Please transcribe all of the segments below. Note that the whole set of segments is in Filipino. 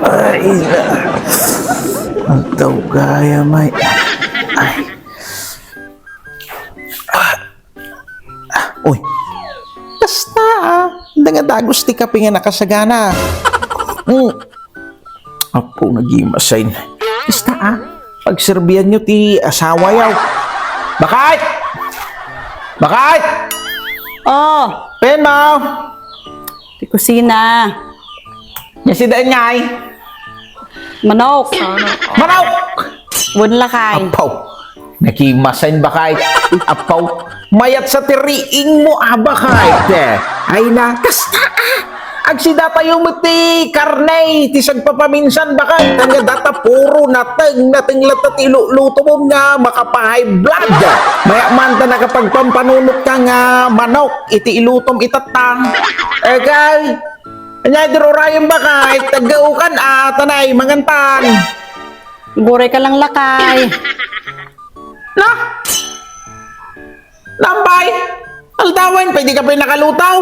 Ay, ang daw gaya may. Ay. Uy. Basta Dangadagos ti kape nga nakasagana. Apo nagimasain. Basta pagserbihan nyo ti asawa yaw. Bakit? Bakit? Oh, Pen mo. di kusina. Yasidaan nga ay. Manok. Manaw! Wala kay. Apaw. Nakimasain bakit? Apaw. Mayat sa tiriing mo bakit? Ay na. Kasta agsida tayo mo ti karne. Ti sagpapaminsan bakit? Tanga data puro nateng latat iluto mo nga makapahay blood. Maya man ta nakapagpampanunot ka nga manok. Iti ilutom itatang. Kay anya dirorayang bakit? Tagaukan tanay mangantan. Guray ka lang lakay. Na! Lambay! Aldawan, pwede ka pa nakalutaw.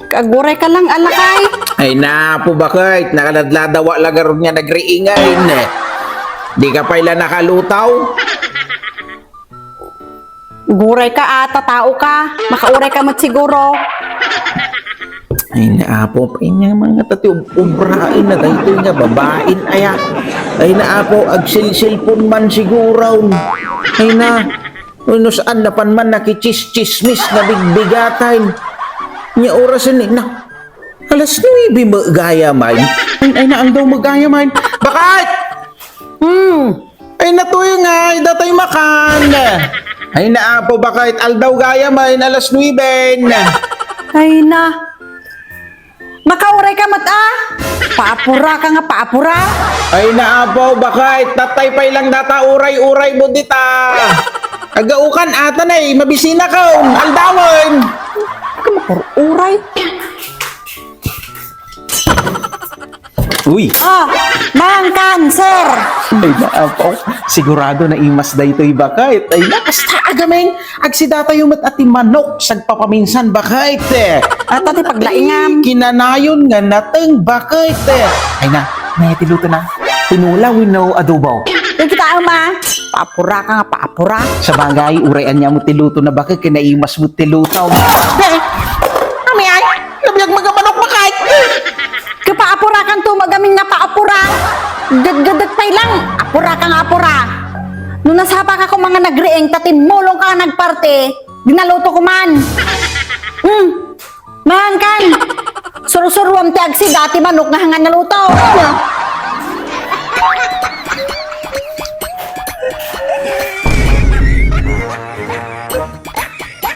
Kaguray ka lang alakay. Ay na po bakit? Nakaladladawa lagarog niya nagriingay. Di ka pa ila nakalutaw? Guray ka tao ka. Makauray ka mat siguro. Ay na po, ay na mga tati ubrain na dahito nga babain aya. Ay na po, agsil-silpon man siguro. Ay na, no saan na pan man nakichismismis na bigbigatan. Nya orasan na, alas 9 magaya man. Ay na, ang daw magaya man. Bakit? Ay na to yung nga, datay makan. Ay na po, bakit? Aldaw gaya man, alas 9. Ay na. Makauray ka mat Paapura ka nga paapura. Ay naapaw, bakit? Tatay pa ilang data uray-uray mo dita. Agaukan ata na mabisina ka, aldawan. Uray. Uy, Mang cancer. ay naapaw. Sigurado na imas da ito'y bakit? Ay nakasta agameng, agsidata yung mat ati manok, sagpapaminsan bakit? At ati paglaingam. Kinanayon nga nateng bakit? Ay na, tiluto na. Tinulawin no adobo. Yung kita paapura ka nga paapura. Sa bagay, urayan niya mo tiluto na bakit kinaimas mo tilutaw. Kami ay, labiyag magamanok bakit? Kapaapura kang tumagamin nga paapura. Gaggadag pa lang. Apura ka nga apura. Nung nasapa ka ko mga nagrieng, tatimulong ka nagparte, dinaluto ko man. Man kan. Surusuruam ti agsi dati manok nga hangan naluto.